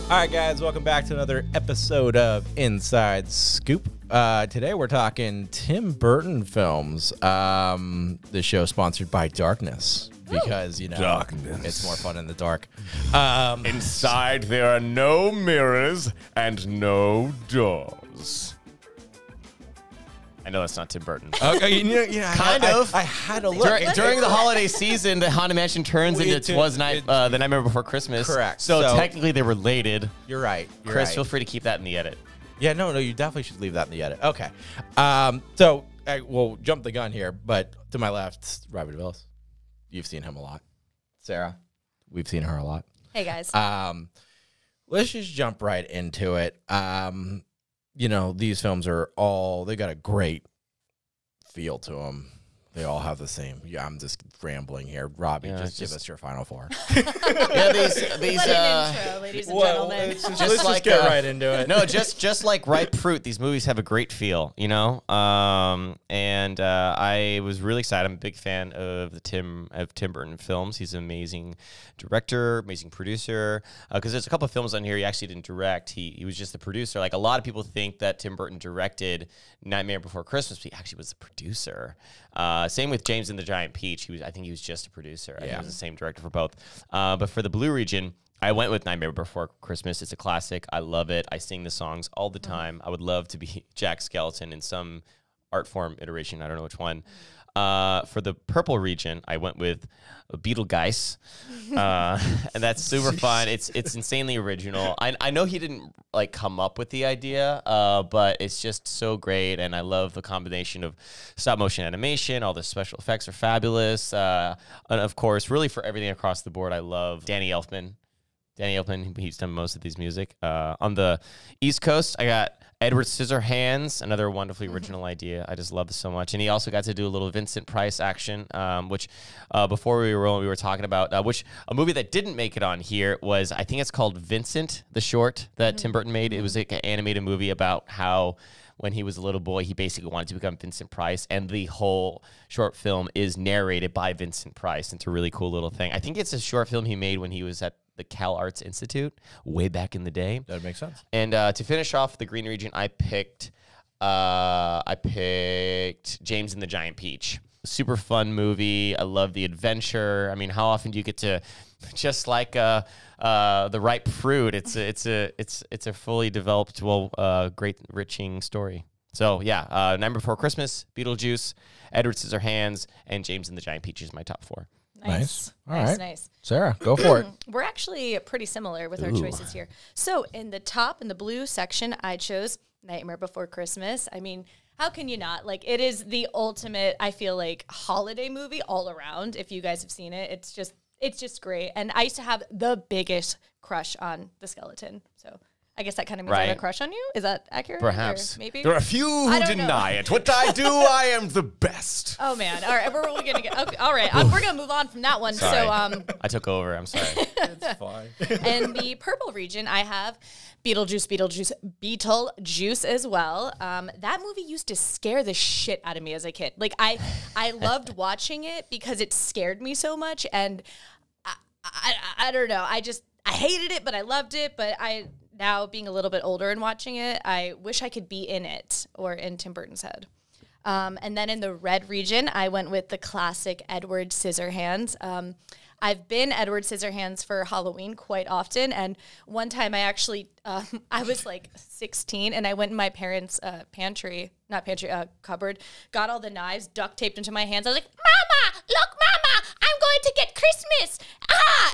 All right, guys, welcome back to another episode of Inside Scoop. Today we're talking Tim Burton films. The show sponsored by Darkness because, you know, Darkness. It's more fun in the dark. Inside there are no mirrors and no doors. I know that's not Tim Burton. Okay, Kind of. I had a look. During the holiday season, the Haunted Mansion turns into The Nightmare Before Christmas. Correct. So technically they're related. You're right. Chris, feel free to keep that in the edit. Yeah, no, you definitely should leave that in the edit. Okay. So we'll jump the gun here, but to my left, Robby DeVillis. You've seen him a lot. Sarah, we've seen her a lot. Hey, guys. Let's just jump right into it. You know, these films are they got a great feel to them. They all have the same. Yeah, I'm just rambling here. Robby, just give us your final four. Yeah, these intro, ladies and gentlemen. Let's just get right into it. No, just like ripe fruit, these movies have a great feel, you know. And I was really excited. I'm a big fan of Tim Burton films. He's an amazing director, amazing producer. Because there's a couple of films on here he actually didn't direct. He was just the producer. Like a lot of people think that Tim Burton directed Nightmare Before Christmas, but he actually was the producer. Same with James and the Giant Peach. I think he was just a producer. I think he was the same director for both. But for the Blue region, I went with Nightmare Before Christmas. It's a classic. I love it. I sing the songs all the time. I would love to be Jack Skellington in some art form iteration. I don't know which one. For the purple region, I went with Beetlegeist, and that's super fun. It's insanely original. I know he didn't like come up with the idea, but it's just so great, and I love the combination of stop motion animation. All the special effects are fabulous, and of course, really for everything across the board, I love Danny Elfman. He's done most of these music. On the East Coast, I got Edward Scissorhands, another wonderfully original idea. I just love this so much. And he also got to do a little Vincent Price action, which before we were rolling, we were talking about, which a movie that didn't make it on here was, I think it's called Vincent, the short that Tim Burton made. It was like an animated movie about how when he was a little boy, he basically wanted to become Vincent Price, and the whole short film is narrated by Vincent Price. It's a really cool little thing. I think it's a short film he made when he was at the Cal Arts Institute way back in the day. That makes sense. And to finish off the green region, I picked James and the Giant Peach. Super fun movie. I love the adventure. I mean, how often do you get to, just like the ripe fruit? It's a fully developed, great, enriching story. So yeah, Nightmare Before Christmas, Beetlejuice, Edward Scissorhands, and James and the Giant Peach is my top four. Nice. All right. Nice. Sarah, go for it. We're actually pretty similar with our choices here. So in the blue section, I chose Nightmare Before Christmas. I mean, how can you not? Like, it is the ultimate, I feel like, holiday movie all around. If you guys have seen it, it's just great. And I used to have the biggest crush on the skeleton. So I guess that kind of means I have a crush on you. Is that accurate? Perhaps. Or maybe. There are a few who deny it. What I do, I am the best. Oh man! All right, we're really gonna get. Okay, all right, we're gonna move on from that one. Sorry. So I took over. I'm sorry. It's fine. in the purple region, I have Beetlejuice as well. That movie used to scare the shit out of me as a kid. Like I loved watching it because it scared me so much, and I don't know. I hated it, but I loved it. But now being a little bit older and watching it, I wish I could be in it or in Tim Burton's head. And then in the red region, I went with the classic Edward Scissorhands. I've been Edward Scissorhands for Halloween quite often, and one time I actually, I was like 16, and I went in my parents' cupboard, got all the knives, duct taped into my hands. I was like, "Mama, look, Mama, I'm going to get Christmas!"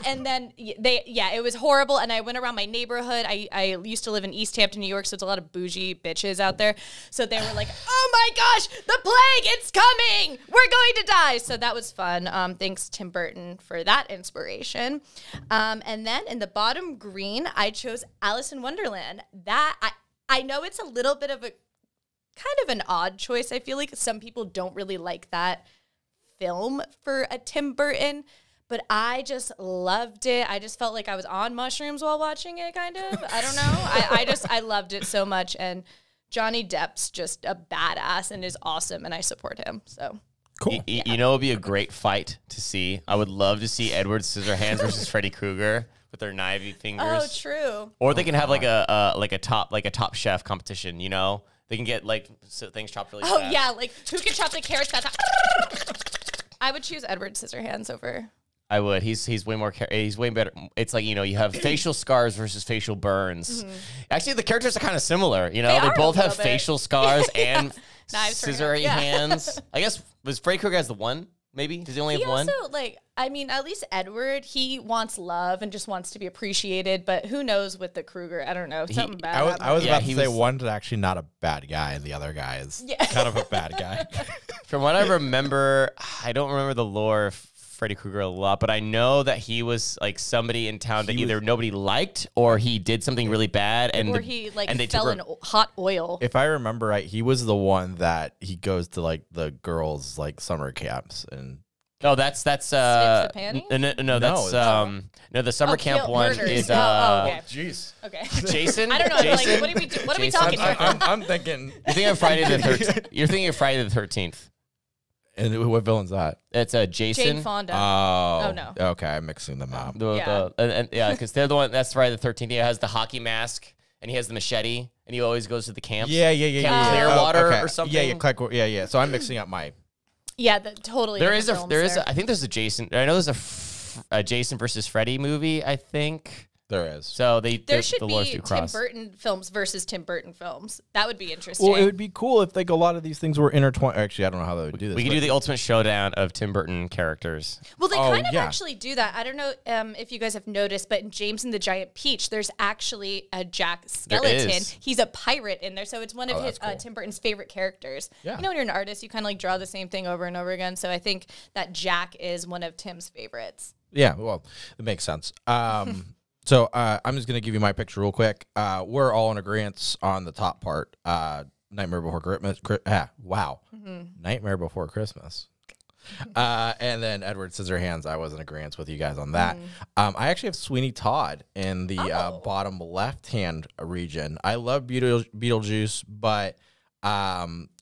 And then it was horrible. And I went around my neighborhood. I used to live in East Hampton, New York, so it's a lot of bougie bitches out there. So they were like, "Oh my gosh, the plague, it's coming! We're going to die!" So that was fun. Thanks Tim Burton for that inspiration. And then in the bottom green, I chose Alice in Wonderland. That I know it's a little bit of a kind of an odd choice. I feel like some people don't really like that film for a Tim Burton, but I just loved it. I just felt like I was on mushrooms while watching it, kind of. I don't know. I loved it so much, and Johnny Depp's just a badass and is awesome, and I support him. So cool. You know, it would be a great fight to see. I would love to see Edward Scissorhands versus Freddy Krueger. with their knivey fingers. Oh, true. Or they can have like a top chef competition. You know, they can get like things chopped really fast. Oh yeah, like who can chop the carrots fast? I would choose Edward Scissorhands over. I would. He's way more. He's way better. It's like, you know, you have facial scars versus facial burns. Actually, the characters are kind of similar. You know, they are both a have little bit. facial scars and Knives for scissory him. Yeah. hands. I guess was Freddy Krueger has the one. Maybe does he only He have one? also, like, I mean, at least Edward, he wants love and just wants to be appreciated. But who knows with the Krueger? I don't know. Something bad. I was happened. about to he say was- one's actually not a bad guy, and the other guy is Yeah. kind of a bad guy. From what I remember, I don't remember the lore of Freddy Krueger a lot, but I know that he was like somebody in town that either nobody liked or he did something really bad, and Or he like and they fell took in hot oil. If I remember right, he was the one that he goes to like the girls' like summer camps, and No, that's Snips the panties? no, that's it's- no, the summer camp kill- one murders. is okay. jeez. Okay. Jason. I don't know. Jason? Like, what are we talking Jason? here? I'm thinking, You're thinking of Friday the 13th. You're thinking of Friday the 13th. and what villain's that? It's Jason. Jane Fonda. Oh, no. Okay, I'm mixing them up. Yeah, because they're the one. That's Friday the 13th. He has the hockey mask and he has the machete, and he always goes to the camps. Yeah. Camp Clearwater okay. or something. Yeah. So I'm mixing up my. Yeah, totally. There different is films a, I think there's a Jason. I know there's a Jason versus Freddy movie. I think There is. so. There should the lores be do Tim cross. Burton films versus Tim Burton films. That would be interesting. Well, it would be cool if like a lot of these things were intertwined. Actually, I don't know how they would do this. We could but- do the ultimate showdown of Tim Burton characters. Well, they Oh, kind of yeah. actually do that. I don't know if you guys have noticed, but in James and the Giant Peach, there's actually a Jack skeleton. is. He's a pirate in there, so it's one of Oh, his that's cool. Tim Burton's favorite characters. Yeah. You know, when you're an artist, you kind of like draw the same thing over and over again. So I think that Jack is one of Tim's favorites. Yeah, well, it makes sense. So I'm just gonna give you my picture real quick. We're all in agreement on the top part. Nightmare Before Christmas. Wow, Nightmare Before Christmas. And then Edward Scissorhands. I was in agreement with you guys on that. I actually have Sweeney Todd in the bottom left-hand region. I love Beetlejuice, but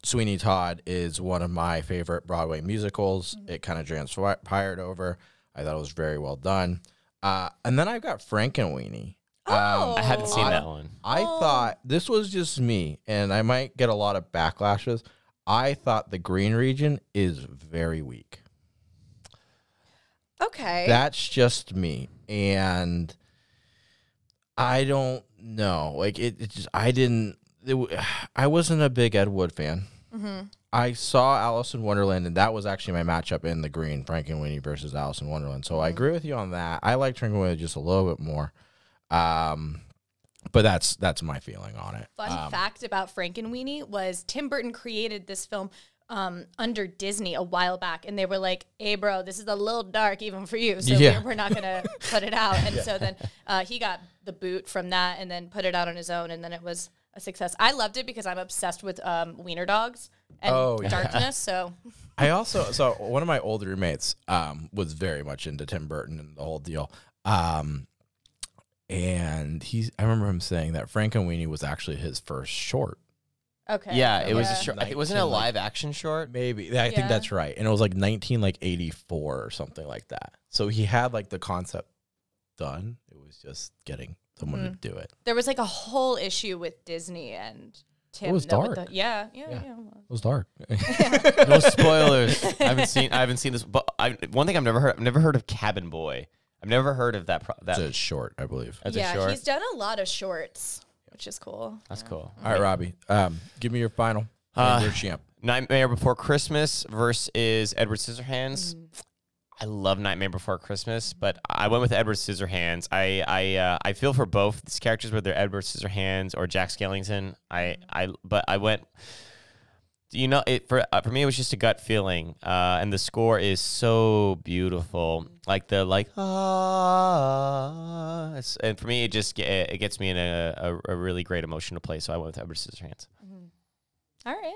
Sweeney Todd is one of my favorite Broadway musicals. It kind of transpired over. I thought it was very well done. And then I've got Frankenweenie. I haven't seen that one. I thought this was just me, and I might get a lot of backlashes. I thought the green region is very weak. Okay. That's just me, and I don't know. Like it just I didn't. I wasn't a big Ed Wood fan. I saw Alice in Wonderland, and that was actually my matchup in the green, Frankenweenie versus Alice in Wonderland. So I agree with you on that. I like Frankenweenie just a little bit more. But that's my feeling on it. Fun fact about Frankenweenie was Tim Burton created this film under Disney a while back, and they were like, "Hey, bro, this is a little dark even for you, so Yeah. we're not gonna put it out." And so then he got the boot from that, and then put it out on his own, and then it was a success. I loved it because I'm obsessed with wiener dogs and darkness. So So one of my old roommates was very much into Tim Burton and the whole deal. And I remember him saying that Frankenweenie was actually his first short. okay, Yeah, it was a Yeah. short. I think, wasn't it a live action short? Maybe. I think Yeah. that's right. And it was like 1984 or something like that. So he had like the concept done. It was just getting someone to do it. There was like a whole issue with Disney and Tim. It was though, with dark. yeah. It was dark. No spoilers. I haven't seen this. But one thing I've never heard of Cabin Boy. I've never heard of that. It's a short, I believe. That's a Yeah, short. he's done a lot of shorts, which is cool. That's cool. All right, Robbie. Give me your final. And your champ. Nightmare Before Christmas versus Edward Scissorhands. I love Nightmare Before Christmas, but I went with Edward Scissorhands. I feel for both these characters, whether Edward Scissorhands or Jack Skellington. But I went. You know, for me, it was just a gut feeling, and the score is so beautiful. And for me, it just it gets me in a really great emotional place. So I went with Edward Scissorhands. All right.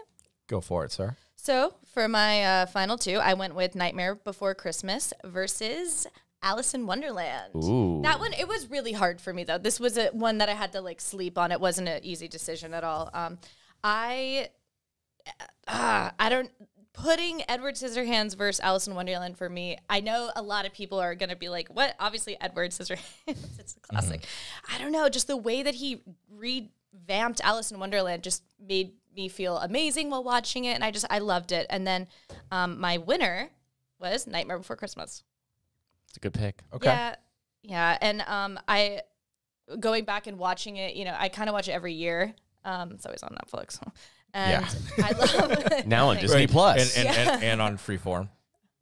Go for it, sir. So for my final two, I went with Nightmare Before Christmas versus Alice in Wonderland. Ooh. That one, it was really hard for me though. This was one that I had to like sleep on. It wasn't an easy decision at all. putting Edward Scissorhands versus Alice in Wonderland for me, I know a lot of people are going to be like, what? Obviously, Edward Scissorhands, it's a classic. I don't know, just the way that he revamped Alice in Wonderland just made me feel amazing while watching it, and I loved it. And then my winner was Nightmare Before Christmas. It's a good pick. Okay. Yeah, and I going back and watching it, I kind of watch it every year. It's always on Netflix. And I love now on Disney Plus. And on Freeform.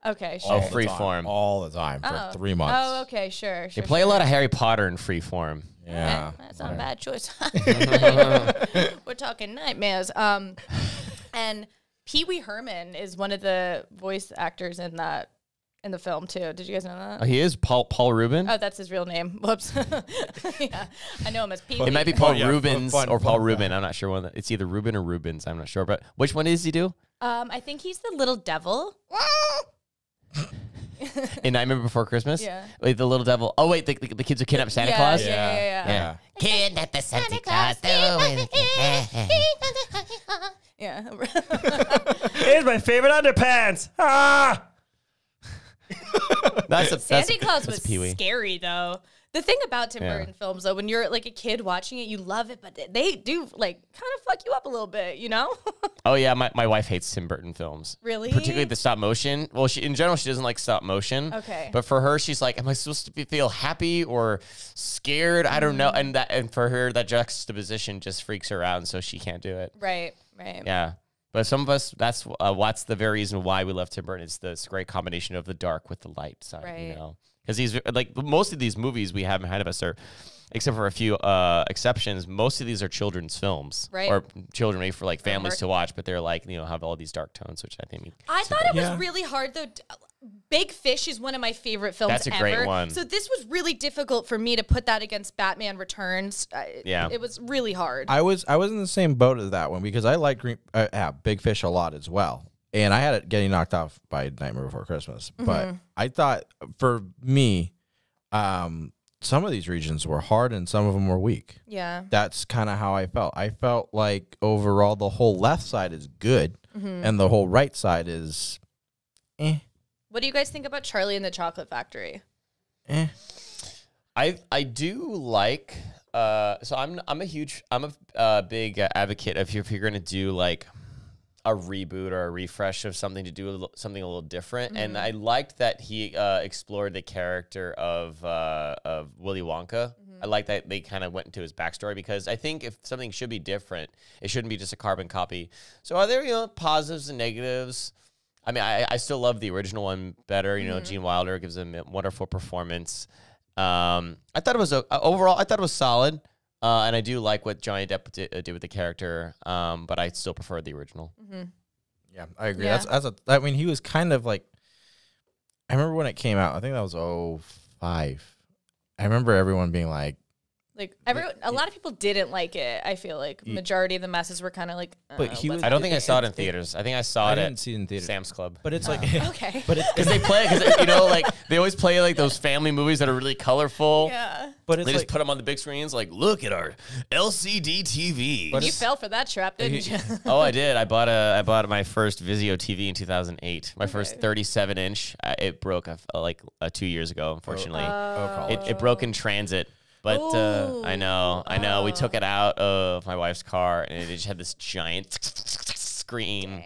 Okay, sure. Oh, Freeform. All the time for 3 months. Oh, okay, sure. They play a lot of Harry Potter in Freeform. Yeah. Okay, that's not a bad choice. We're talking nightmares. And Pee Wee Herman is one of the voice actors in the film too. Did you guys know that? Oh, he is Paul Rubin. Oh, that's his real name. Whoops. Yeah, I know him as Pee Wee. It might be Paul yeah, Rubens fun, or Paul fun Rubin. fact. I'm not sure one. It's either Rubin or Rubens. I'm not sure. But which one does he do? I think he's the little devil. In Nightmare Before Christmas? Yeah. Wait, the little devil. Oh, wait, the kids who kidnap Santa Claus? Yeah. Kidnap the Santa Claus. Yeah. Here's my favorite underpants. Ah! Santa Claus was Pee-wee. scary though. The thing about Tim Burton films though, when you're like a kid watching it, you love it, but they do like kind of fuck you up a little bit, Oh, yeah, my wife hates Tim Burton films. Really? Particularly the stop motion. Well, in general, she doesn't like stop motion. Okay. But for her, she's like, am I supposed to feel happy or scared? I don't know. And for her, that juxtaposition just freaks her out, and so she can't do it. Right. Yeah. But some of us, that's the very reason why we love Tim Burton. It's this great combination of the dark with the light side, Right. Because he's like most of these movies we have ahead of us are, except for a few exceptions, most of these are children's films, Right. Or children made for like families Mark- to watch, but they're like have all these dark tones, which I think. I thought it was really hard though. Big Fish is one of my favorite films That's a ever. great one. So this was really difficult for me to put that against Batman Returns. Yeah. It was really hard. I was in the same boat as that one because I like Big Fish a lot as well. And I had it getting knocked off by Nightmare Before Christmas. But I thought for me, some of these regions were hard and some of them were weak. Yeah. That's kind of how I felt. I felt like overall the whole left side is good and the whole right side is What do you guys think about Charlie and the Chocolate Factory? I do like. So I'm a big advocate of if you're gonna do like a reboot or a refresh of something to do something a little different. And I liked that he explored the character of Willy Wonka. I like that they kind of went into his backstory because I think if something should be different, it shouldn't be just a carbon copy. So are there positives and negatives? I mean, I still love the original one better. Gene Wilder gives him a wonderful performance. I thought it was overall. I thought it was solid. And I do like what Johnny Depp did with the character, but I still prefer the original. Yeah, I agree. Yeah. I mean, he was kind of like, I remember when it came out, I think that was 2005. I remember everyone being like, a lot of people didn't like it. I feel like majority of the masses were kind of like. But he was- I don't think I saw it in theaters. I think I saw I it didn't at see it in theater. Sam's Club. But it's like, Okay. but it's Because they play, like they always play like those family movies that are really colorful. Yeah. but it's They like, just put them on the big screens. Like, look at our LCD TV. But You it's- fell for that trap, didn't you? Oh, I did. I bought my first Vizio TV in 2008. My first 37-inch. It broke 2 years ago. Unfortunately, it broke in transit. But I know. We took it out of my wife's car, and it just had this giant screen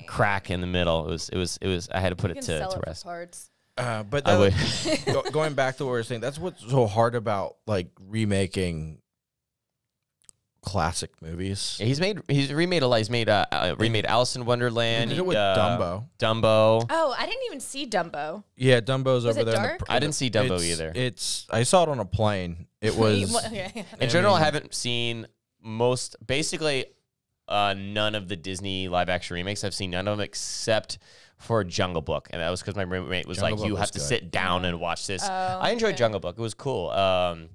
crack in the middle. It was. I had to put You it can sell to it for rest. parts. but I would. going back to what we were saying, that's what's so hard about like remaking classic movies. Yeah, he's remade a lot. He's made remade Alice in Wonderland. He did it with Dumbo. Dumbo. Oh, I didn't even see Dumbo. Yeah, Dumbo's Was over it there. dark? I didn't see Dumbo either. I saw it on a plane. It was Okay. In general, I haven't seen basically none of the Disney live action remakes. I've seen none of them except for Jungle Book, and that was because my roommate was Jungle like, Book "You was have to good. sit down and watch this." Oh, I enjoyed okay. Jungle Book; it was cool. I'm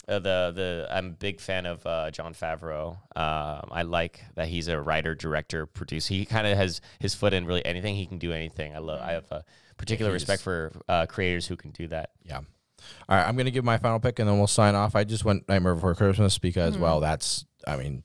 a big fan of Jon Favreau. I like that he's a writer, director, producer. He kind of has his foot in really anything. He can do anything. I have a particular respect for creators who can do that. Yeah. All right, I'm going to give my final pick, and then we'll sign off. I just went Nightmare Before Christmas because, well, that's, I mean,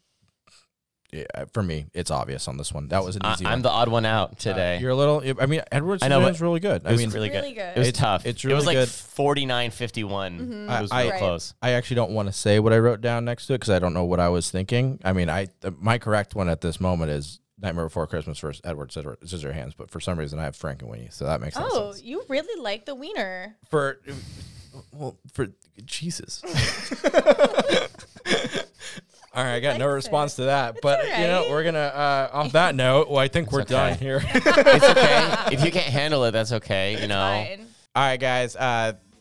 for me, it's obvious on this one. That was an easy one. I'm the odd one out today. You're a little. I mean, Edward I know, Scissorhands but really good. I It was mean, really good. Really good. It was It's- tough. it's it was really like good. 49-51. It was real Right. close. I actually don't want to say what I wrote down next to it because I don't know what I was thinking. I mean, my correct one at this moment is Nightmare Before Christmas versus Edward Scissorhands, but for some reason I have Frank and Winnie, so that makes no Oh, sense. you really like the wiener. For Jesus. All right, I got no likes response to that, but all you know, right. we're gonna on that note. Well, I think we're done okay. here. It's okay. If you can't handle it, that's okay. You know. Fine. All right, guys.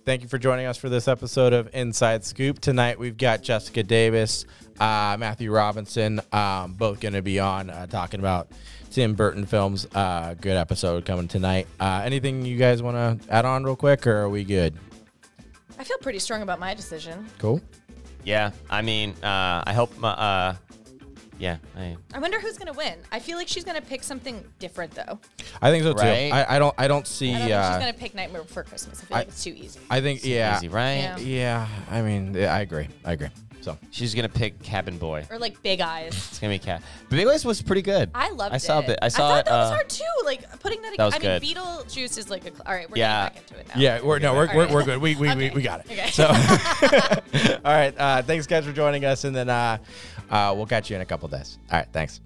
Thank you for joining us for this episode of Inside Scoop. Tonight we've got Jessica Davis, Matthew Robinson, both going to be on talking about Tim Burton films. Good episode coming tonight. Anything you guys want to add on real quick, or are we good? I feel pretty strong about my decision. Cool. Yeah. I mean, I hope. Yeah. I wonder who's gonna win. I feel like she's gonna pick something different though. I think so too. Right? I don't see. I don't think she's gonna pick Nightmare Before Christmas. I feel like it's too easy. I think yeah. Easy, right? Yeah. Yeah. I mean, I agree. So She's gonna pick Cabin Boy. Or like Big Eyes. It's gonna be Cat. But Big Eyes was pretty good. I loved it. I saw it. I thought that was hard too. Like putting that. That was I good. mean, Beetlejuice is like a. All right, we're Yeah. getting back into it now. yeah, we're right. good. We Okay. got it. Okay. So all right. Thanks guys for joining us, and then we'll catch you in a couple days. All right. Thanks.